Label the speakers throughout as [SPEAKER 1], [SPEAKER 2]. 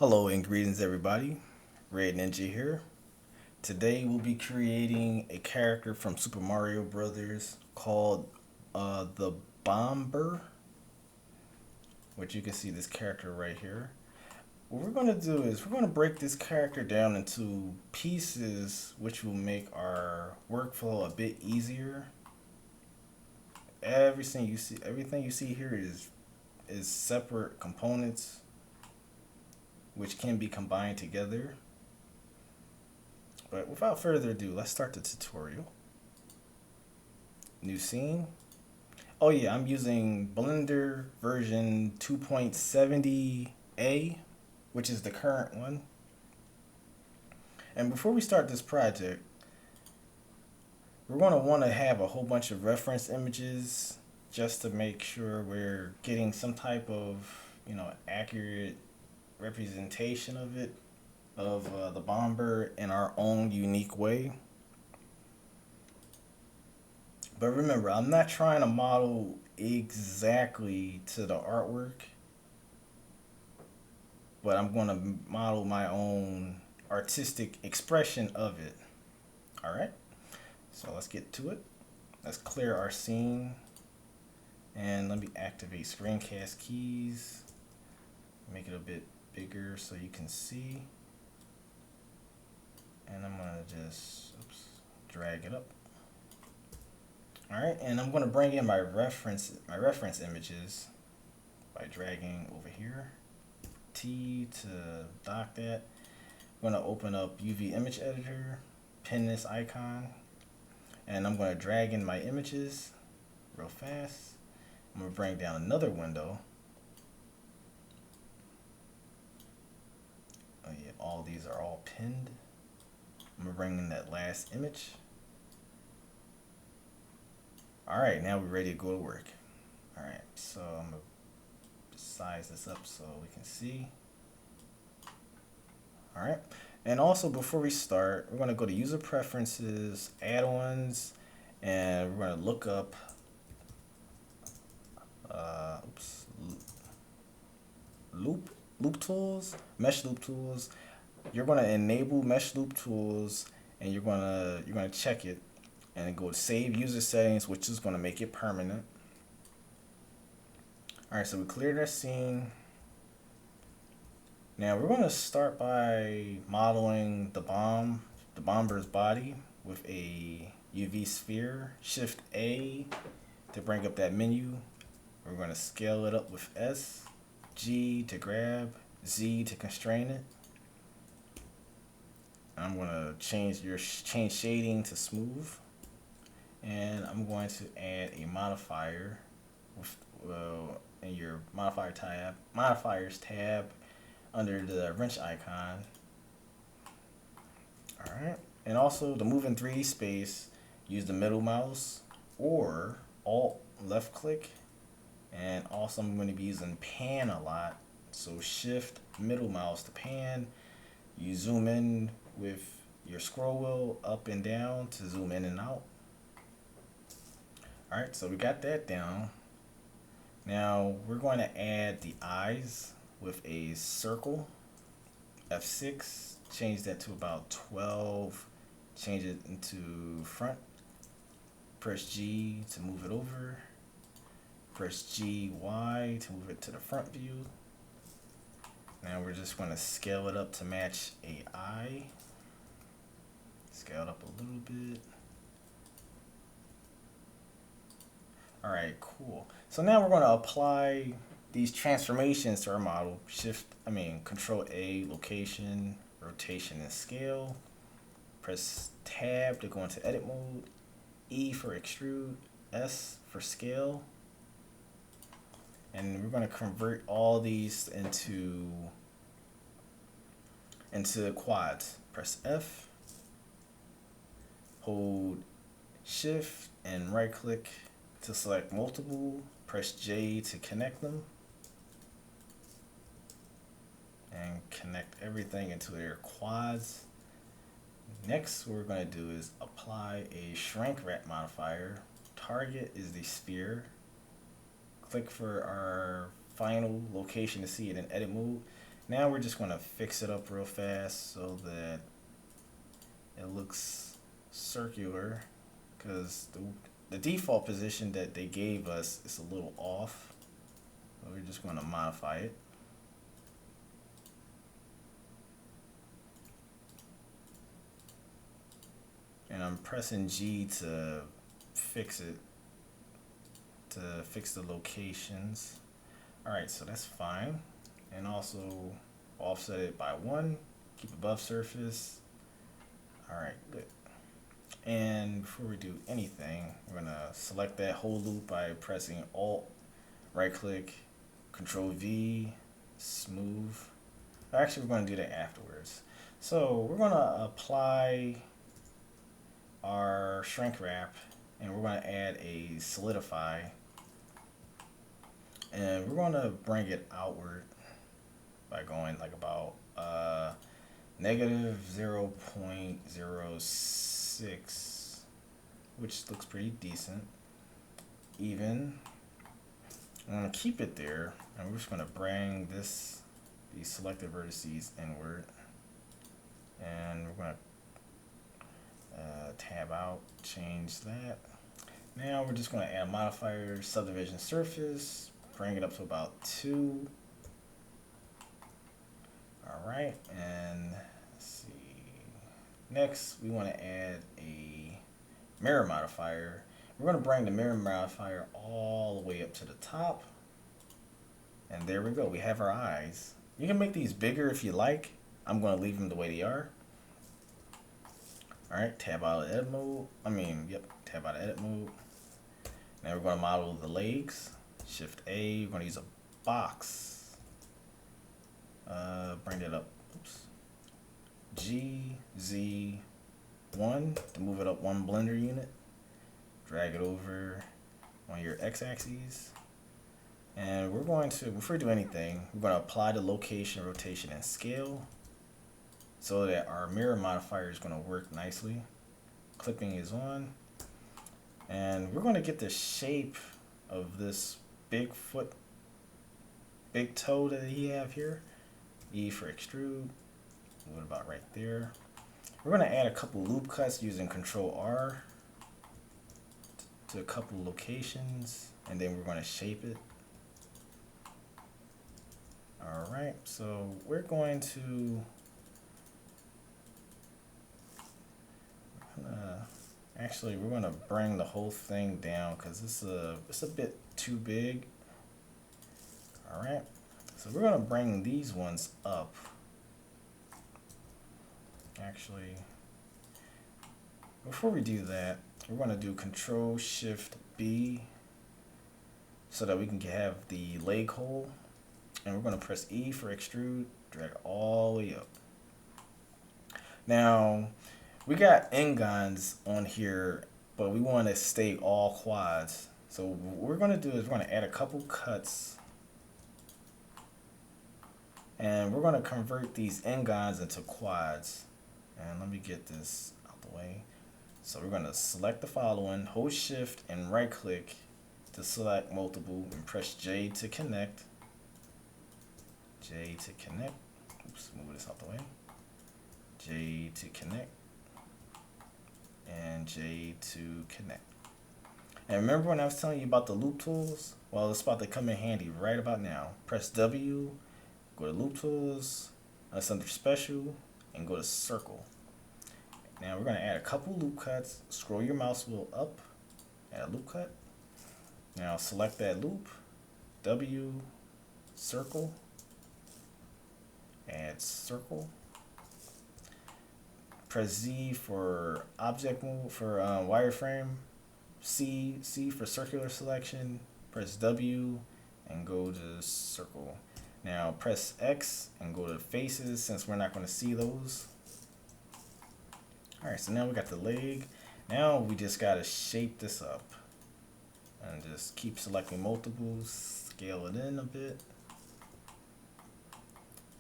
[SPEAKER 1] Hello and greetings everybody, Redninja here. Today we'll be creating a character from Super Mario Brothers called the Bomber, which you can see this character right here. What we're going to do is we're going to break this character down into pieces which will make our workflow a bit easier. Everything you see here is separate components which can be combined together. But without further ado, let's start the tutorial. New scene. Oh yeah, I'm using Blender version 2.70A, which is the current one. And before we start this project, we're going to want to have a whole bunch of reference images just to make sure we're getting some type of, accurate representation of it, of the bomber in our own unique way. But remember, I'm not trying to model exactly to the artwork, but I'm going to model my own artistic expression of it. Alright, so let's get to it. Let's clear our scene, and let me activate screencast keys, make it a bit bigger so you can see. And I'm gonna just drag it up. Alright, and I'm gonna bring in my reference images by dragging over here. T to dock that. I'm gonna open up UV image editor, pin this icon, and I'm gonna drag in my images real fast. I'm gonna bring down another window. Oh yeah, all these are all pinned. I'm gonna bring in that last image. Alright, now we're ready to go to work. Alright, so I'm gonna size this up so we can see. Alright, and also before we start, we're gonna go to user preferences, add-ons, and we're gonna look up loop tools, mesh loop tools. You're gonna enable mesh loop tools, and you're gonna check it, and go to save user settings, which is gonna make it permanent. All right, so we cleared our scene. Now we're gonna start by modeling the bomber's body with a UV sphere. Shift A to bring up that menu. We're gonna scale it up with S, G to grab, Z to constrain it. I'm gonna change shading to smooth, and I'm going to add a modifier with in your modifiers tab under the wrench icon. All right, and also to move in 3D space, use the middle mouse or Alt left click, and also I'm going to be using pan a lot, so shift middle mouse to pan. You zoom in with your scroll wheel up and down to zoom in and out. Alright, so we got that down. Now we're going to add the eyes with a circle. F6, change that to about 12, change it into front. Press G to move it over. Press GY to move it to the front view. Now we're just going to scale it up to match a eye. Scale it up a little bit. Alright, cool. So now we're going to apply these transformations to our model. Control A, location, rotation, and scale. Press Tab to go into edit mode. E for extrude, S for scale. And we're going to convert all these into quads. Press F, hold Shift and right click to select multiple, press J to connect them, and connect everything into their quads. Next, what we're going to do is apply a shrink wrap modifier. Target is the sphere. Click for our final location to see it in edit mode. Now we're just going to fix it up real fast so that it looks circular, because the default position that they gave us is a little off. So we're just going to modify it. And I'm pressing G to fix it, to fix the locations. Alright, so that's fine. And also offset it by 1, keep above surface. Alright, good. And before we do anything, we're gonna select that whole loop by pressing Alt, right click, Control V, smooth. Actually, we're gonna do that afterwards. So we're gonna apply our shrink wrap, and we're gonna add a solidify, and we're gonna bring it outward by going like about negative 0.06, which looks pretty decent. Even. I'm gonna keep it there, and we're just gonna bring these selected vertices inward, and we're gonna tab out, change that. Now we're just gonna add modifier subdivision surface, bring it up to about 2. Alright, and let's see. Next, we want to add a mirror modifier. We're going to bring the mirror modifier all the way up to the top. And there we go. We have our eyes. You can make these bigger if you like. I'm going to leave them the way they are. Alright, tab out of edit mode. Tab out of edit mode. Now we're going to model the legs. Shift A. We're going to use a box. Bring it up. Oops. G, Z, 1 to move it up 1 blender unit. Drag it over on your x-axis. And we're going to, before we do anything, we're going to apply the location, rotation, and scale so that our mirror modifier is going to work nicely. Clipping is on. And we're going to get the shape of this big foot, big toe that he have here. E for extrude. What about right there? We're going to add a couple loop cuts using Ctrl R to a couple locations, and then we're going to shape it. Alright, so we're going to we're going to bring the whole thing down because it's a bit too big. Alright, so we're going to bring these ones up. Actually, before we do that, we're going to do Control Shift B so that we can have the leg hole, and we're going to press E for extrude, drag all the way up. Now we got n-gons on here, but we want to stay all quads. So what we're going to do is we're going to add a couple cuts, and we're going to convert these n-gons into quads. And let me get this out the way. So we're going to select the following, hold shift and right click to select multiple, and press J to connect. J to connect. Oops, move this out the way. J to connect. And J to connect. And remember when I was telling you about the loop tools? Well, it's about to come in handy right about now. Press W, go to loop tools, that's under special, and go to circle. Now we're going to add a couple loop cuts. Scroll your mouse wheel up, add a loop cut. Now select that loop, W, circle, add circle. Press Z for object move for wireframe. C for circular selection. Press W and go to circle. Now press X and go to faces since we're not going to see those. Alright, so now we got the leg. Now we just got to shape this up. And just keep selecting multiples. Scale it in a bit.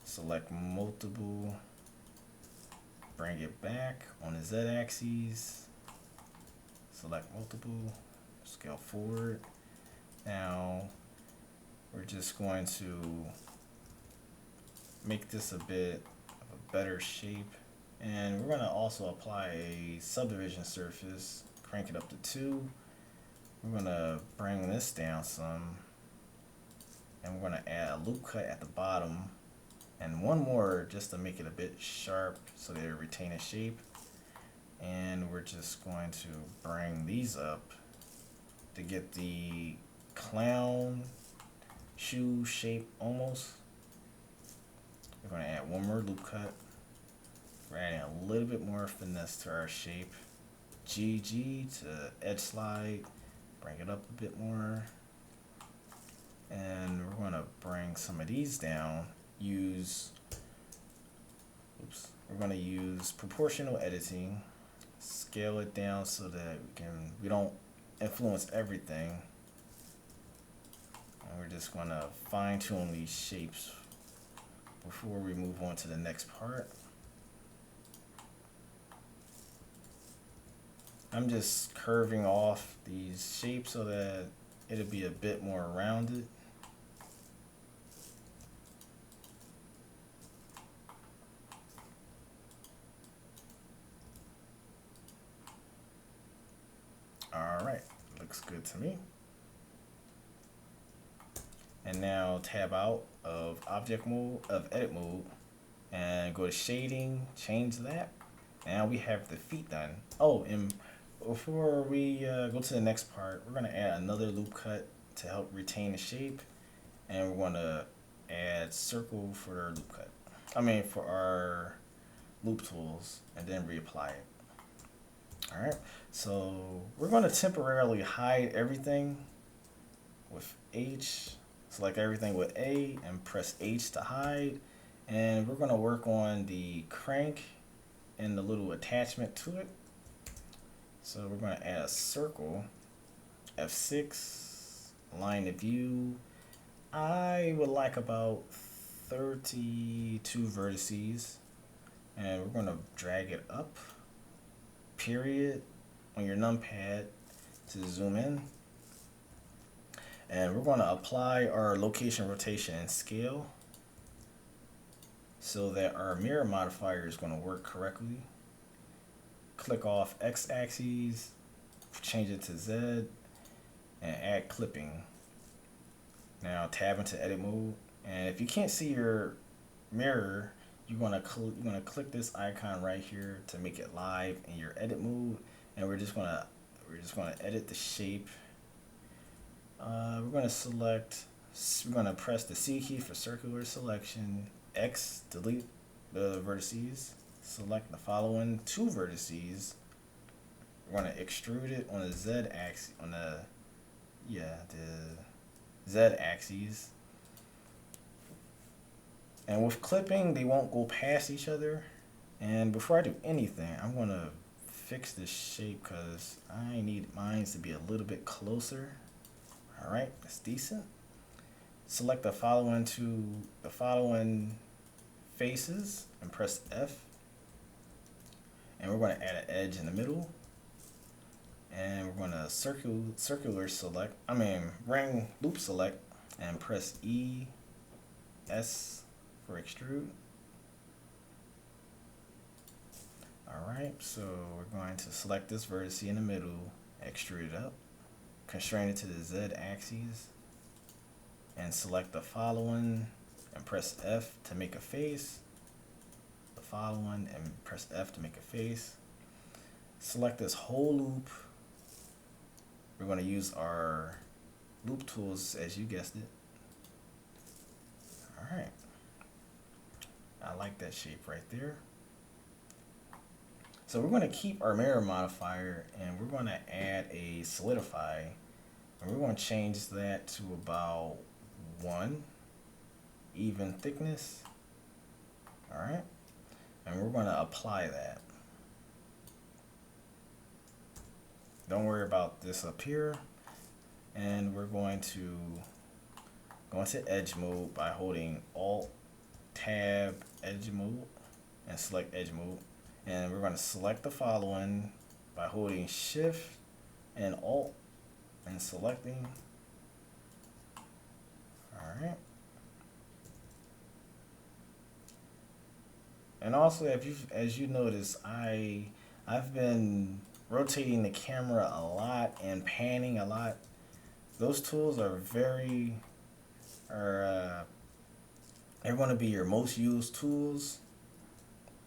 [SPEAKER 1] Select multiple. Bring it back on the Z-axis. Select multiple. Scale forward. Now we're just going to make this a bit of a better shape. And we're gonna also apply a subdivision surface, crank it up to 2. We're gonna bring this down some, and we're gonna add a loop cut at the bottom, and one more just to make it a bit sharp so they retain a shape. And we're just going to bring these up to get the clown shoe shape almost. We're going to add one more loop cut. We're adding a little bit more finesse to our shape. GG to edge slide, bring it up a bit more. And we're going to bring some of these down. We're going to use proportional editing. Scale it down so that we don't influence everything. And we're just going to fine tune these shapes before we move on to the next part. I'm just curving off these shapes so that it'll be a bit more rounded. Alright, looks good to me. And now tab out of edit mode, and go to shading, change that. Now we have the feet done. Oh, and before we go to the next part, we're going to add another loop cut to help retain the shape. And we're going to add circle for our loop cut. For our loop tools, and then reapply it. Alright, so we're going to temporarily hide everything with H. Select everything with A and press H to hide. And we're going to work on the crank and the little attachment to it. So we're going to add a circle, F6, line of view. I would like about 32 vertices. And we're going to drag it up, period, on your numpad to zoom in. And we're going to apply our location, rotation, and scale so that our mirror modifier is going to work correctly. Click off X-axis, change it to Z, and add clipping. Now tab into edit mode, and if you can't see your mirror, you're gonna click this icon right here to make it live in your edit mode, and we're just gonna edit the shape. We're gonna press the C key for circular selection, X, delete the vertices, select the following 2 vertices. We're gonna extrude it on the Z axis, the Z axis. And with clipping, they won't go past each other. And before I do anything, I'm gonna fix this shape because I need mine to be a little bit closer. Alright, that's decent. Select the following faces and press F. And we're going to add an edge in the middle. And we're going to ring loop select and press E, S for extrude. Alright, so we're going to select this vertex in the middle, extrude it up, constrain it to the Z axis, and select the following and press F to make a face. The following and press F to make a face. Select this whole loop. We're going to use our loop tools as you guessed it. Alright. I like that shape right there. So we're going to keep our mirror modifier and we're going to add a solidify. And we're going to change that to about 1 even thickness. Alright. And we're going to apply that. Don't worry about this up here. And we're going to go into edge mode by holding Alt, Tab, edge mode, and select edge mode. And we're going to select the following by holding Shift and Alt and selecting. Alright. And also, if you, as you notice, I've been rotating the camera a lot and panning a lot. Those tools are are they're going to be your most used tools.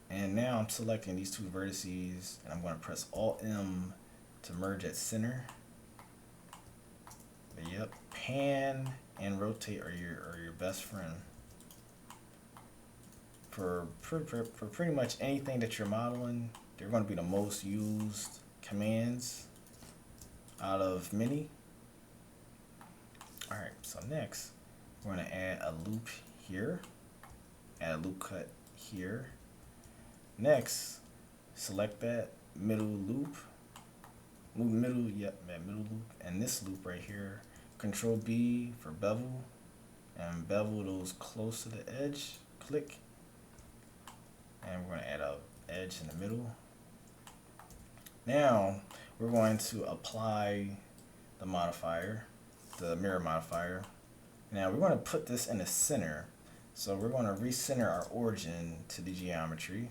[SPEAKER 1] And now I'm selecting these two vertices, and I'm going to press Alt M to merge at center. But yep, pan and rotate are your best friend for pretty much anything that you're modeling. They're going to be the most used commands out of many. All right, so next we're going to add a loop here, add a loop cut here. Next, select that middle loop, middle loop, and this loop right here. Control B for bevel, and bevel those close to the edge. Click, and we're going to add a edge in the middle. Now we're going to apply the modifier, the mirror modifier. Now we're going to put this in the center, so we're going to recenter our origin to the geometry.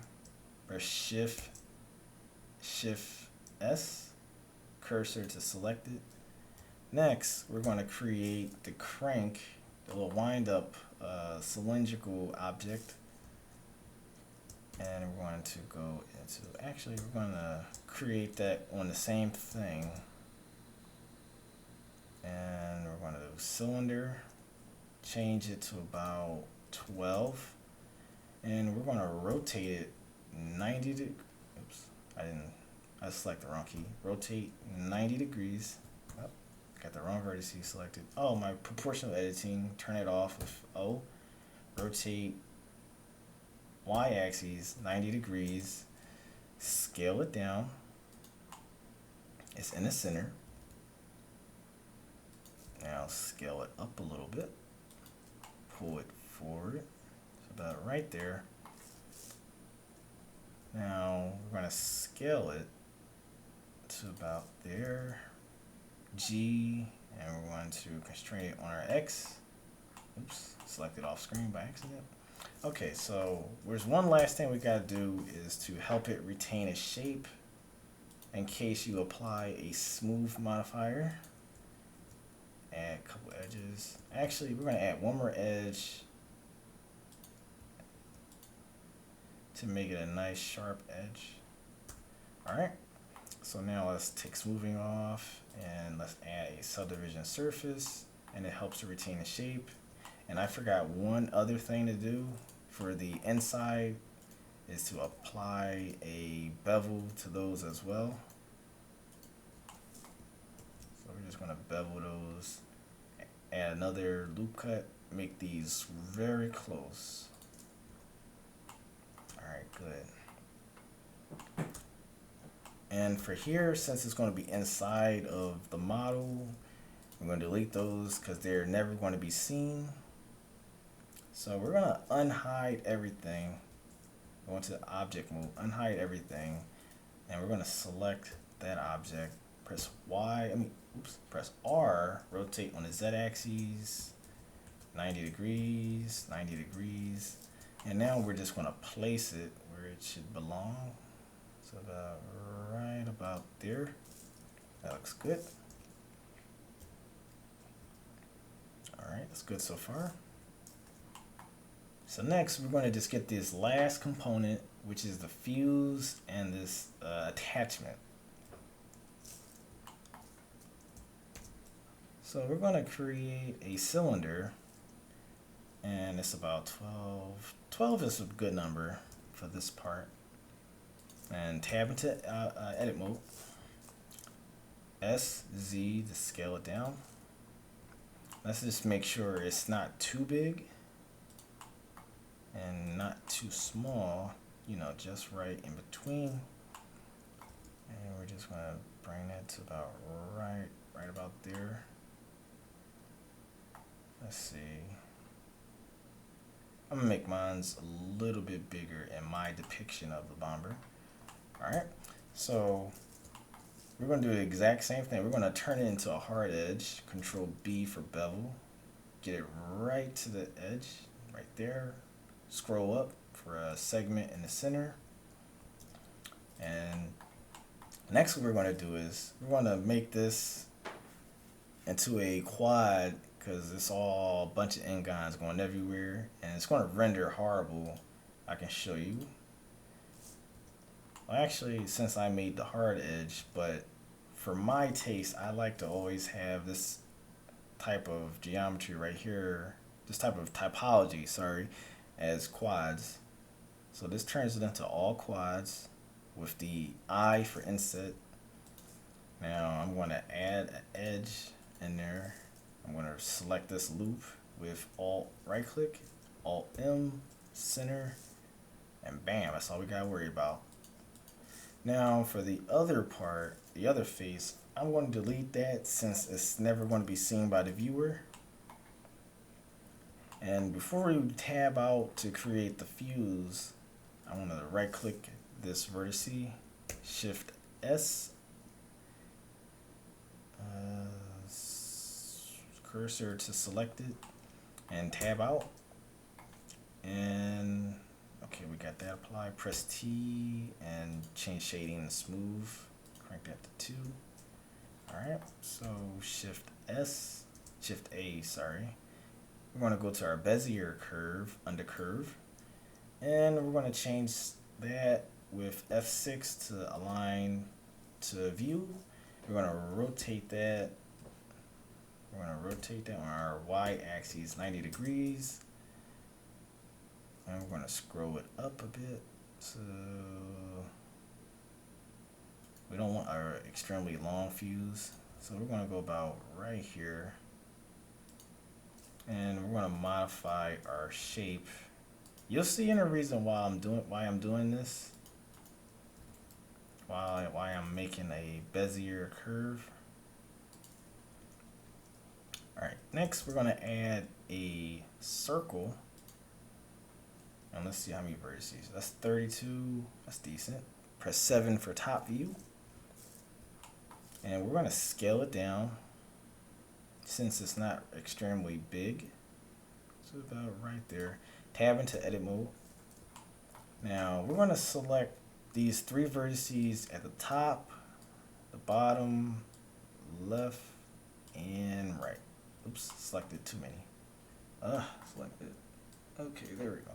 [SPEAKER 1] Press Shift S, cursor to select it. Next, we're going to create the crank, the little wind up cylindrical object. And we're going to go into, actually we're going to create that on the same thing. And we're going to do cylinder, change it to about 12. And we're going to rotate it 90 degrees. Oops, I selected the wrong key. Rotate 90 degrees. Oh, got the wrong vertex selected. Oh, my proportional editing, turn it off with O. Rotate y-axis 90 degrees. Scale it down. It's in the center. Now scale it up a little bit. Pull it forward. It's about right there. Now we're going to scale it to about there, G, and we're going to constrain it on our X. Oops, selected off screen by accident. Okay, so there's one last thing we got to do is to help it retain its shape in case you apply a smooth modifier. Add a couple edges. Actually, we're going to add one more edge to make it a nice sharp edge. Alright, so now let's take smoothing off and let's add a subdivision surface, and it helps to retain the shape. And I forgot one other thing to do for the inside is to apply a bevel to those as well. So we're just going to bevel those, add another loop cut, make these very close. Alright, good. And for here, since it's going to be inside of the model, I'm going to delete those because they're never going to be seen. So we're going to unhide everything. Go into the object mode, unhide everything, and we're going to select that object. Press press R, rotate on the Z-axis, 90 degrees, 90 degrees. And now we're just going to place it where it should belong. So about right about there. That looks good. Alright, that's good so far. So next we're going to just get this last component, which is the fuse and this attachment. So we're going to create a cylinder, and it's about 12. 12 is a good number for this part. And tab into edit mode. SZ to scale it down. Let's just make sure it's not too big and not too small, you know, just right in between. And we're just going to bring that to about right about there. Let's see. I'm gonna make mine's a little bit bigger in my depiction of the bomber. Alright, so we're gonna do the exact same thing. We're gonna turn it into a hard edge. Control B for bevel. Get it right to the edge, right there. Scroll up for a segment in the center. And next what we're going to do is we're going to make this into a quad, because it's all a bunch of n-gons going everywhere and it's going to render horrible. I can show you. Well, actually, since I made the hard edge, but for my taste, I like to always have this type of geometry right here, this type of typology, sorry, as quads. So this turns it into all quads with the I for inset. Now I'm going to add an edge in there. I'm going to select this loop with Alt right click, Alt M, center, and bam, that's all we got to worry about. Now for the other part, the other face, I'm going to delete that since it's never going to be seen by the viewer. And before we tab out to create the fuse, I want to right click this vertice, Shift S, cursor to select it, and tab out. And okay, we got that applied. Press T and change shading to smooth. Crank that to 2. Alright, so Shift S, Shift A, sorry. We're going to go to our Bezier curve, under curve. And we're going to change that with F6 to align to view. We're going to rotate that. We're going to rotate that on our Y axis 90 degrees. And we're going to scroll it up a bit. So we don't want our extremely long fuse. So we're going to go about right here. And we're going to modify our shape. You'll see in a reason why I'm doing this. Why I'm making a Bezier curve. Alright, next we're going to add a circle. And let's see how many vertices. That's 32. That's decent. Press 7 for top view. And we're going to scale it down since it's not extremely big. So about right there. Tab into edit mode. Now we're going to select these 3 vertices at the top, the bottom, left, and right. Oops, selected too many. Selected. Okay, there we go.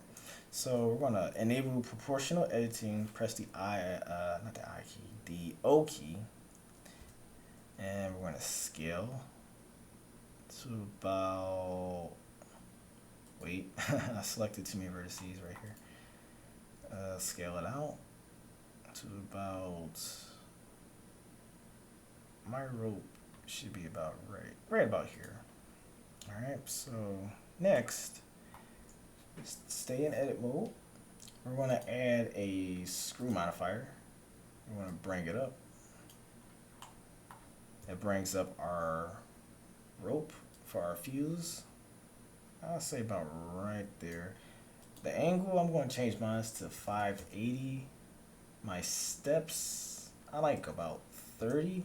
[SPEAKER 1] So we're going to enable proportional editing, press the not the I key, the O key, and we're going to scale to about, wait, I selected too many vertices right here. Scale it out to about, my rope should be about right about here. Alright, so next, stay in edit mode. We're going to add a screw modifier. We're going to bring it up. It brings up our rope for our fuse. I'll say about right there. The angle, I'm going to change mine to 580. My steps, I like about 30.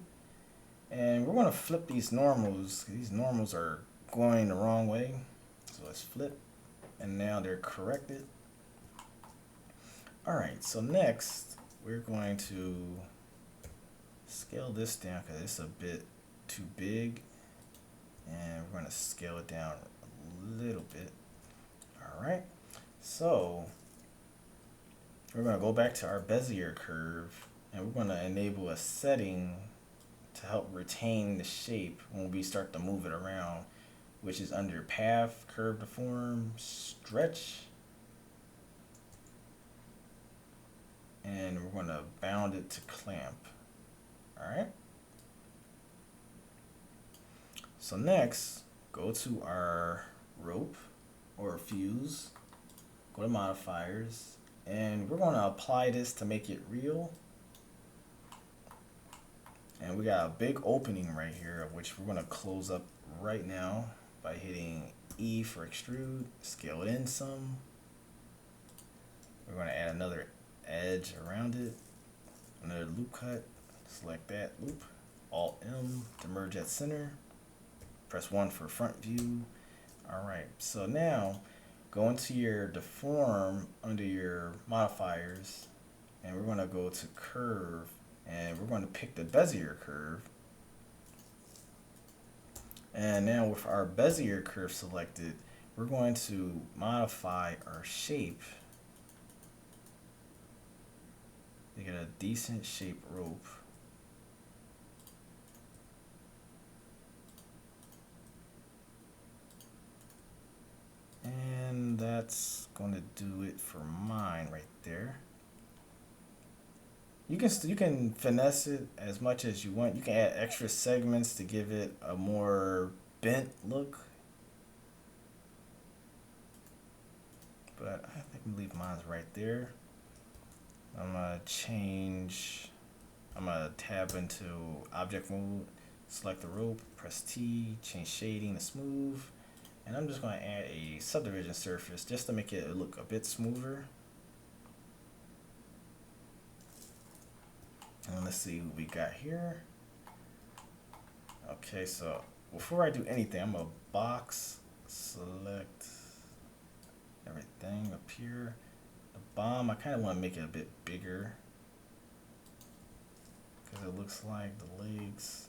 [SPEAKER 1] And we're going to flip these normals. These normals are going the wrong way. So let's flip. And now they're corrected. Alright, so next we're going to scale this down because it's a bit too big. And we're going to scale it down a little bit. Alright, so we're going to go back to our Bezier curve and we're going to enable a setting to help retain the shape when we start to move it around, which is under path, curve deform, stretch. And we're going to bound it to clamp. Alright. So next, go to our rope or fuse, go to modifiers, and we're going to apply this to make it real. And we got a big opening right here, which we're going to close up right now by hitting E for extrude, scale it in some. We're going to add another edge around it, another loop cut, select that loop, Alt M to merge at center, press 1 for front view. Alright, so now go into your deform under your modifiers, and we're going to go to curve, and we're going to pick the Bezier curve. And now with our Bezier curve selected, we're going to modify our shape to get a decent shape rope. And that's going to do it for mine right there. You can finesse it as much as you want. You can add extra segments to give it a more bent look. But I think I'm gonna leave mine right there. I'm gonna tab into object mode, select the rope, press T, change shading to smooth. And I'm just going to add a subdivision surface just to make it look a bit smoother. And let's see what we got here. Okay, so before I do anything, I'm going to box, select everything up here. The bomb, I kind of want to make it a bit bigger because it looks like the legs,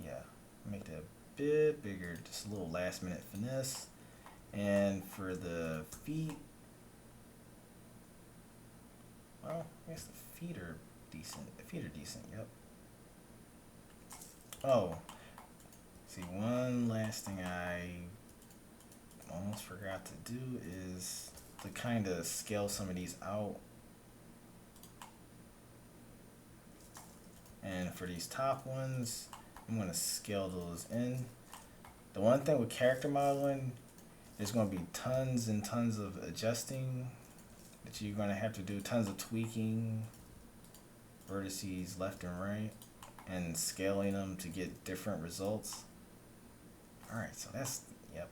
[SPEAKER 1] yeah, make that bit bigger, just a little last minute finesse. And for the feet, well, I guess the feet are decent. The feet are decent, yep. Oh, see, one last thing I almost forgot to do is to kind of scale some of these out. And for these top ones, I'm going to scale those in. The one thing with character modeling, there's going to be tons and tons of adjusting that you're going to have to do, tons of tweaking, vertices left and right, and scaling them to get different results. Alright, so that's, yep.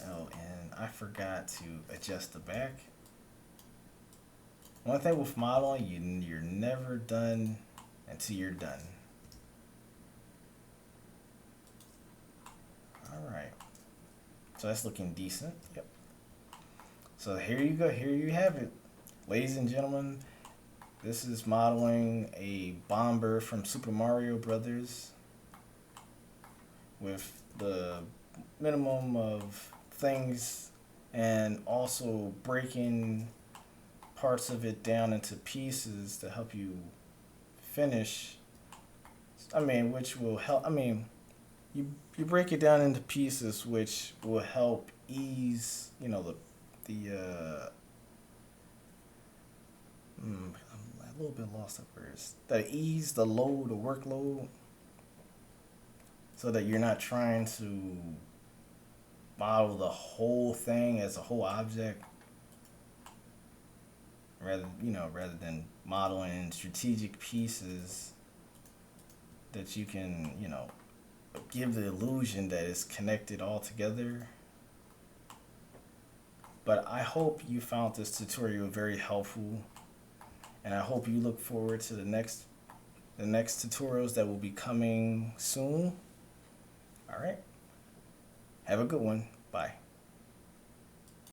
[SPEAKER 1] Oh, and I forgot to adjust the back. One thing with modeling, you're never done until you're done. Alright, so that's looking decent. Yep. So here you go, here you have it. Ladies and gentlemen, this is modeling a bomber from Super Mario Brothers with the minimum of things and also breaking parts of it down into pieces to help you finish. I mean, which will help, I mean, you break it down into pieces, which will help ease, you know, I'm a little bit lost at first. That ease the load, the workload, so that you're not trying to model the whole thing as a whole object, rather than modeling in strategic pieces that you can, you know, give the illusion that it's connected all together. But I hope you found this tutorial very helpful, and I hope you look forward to the next tutorials that will be coming soon. All right. Have a good one. Bye.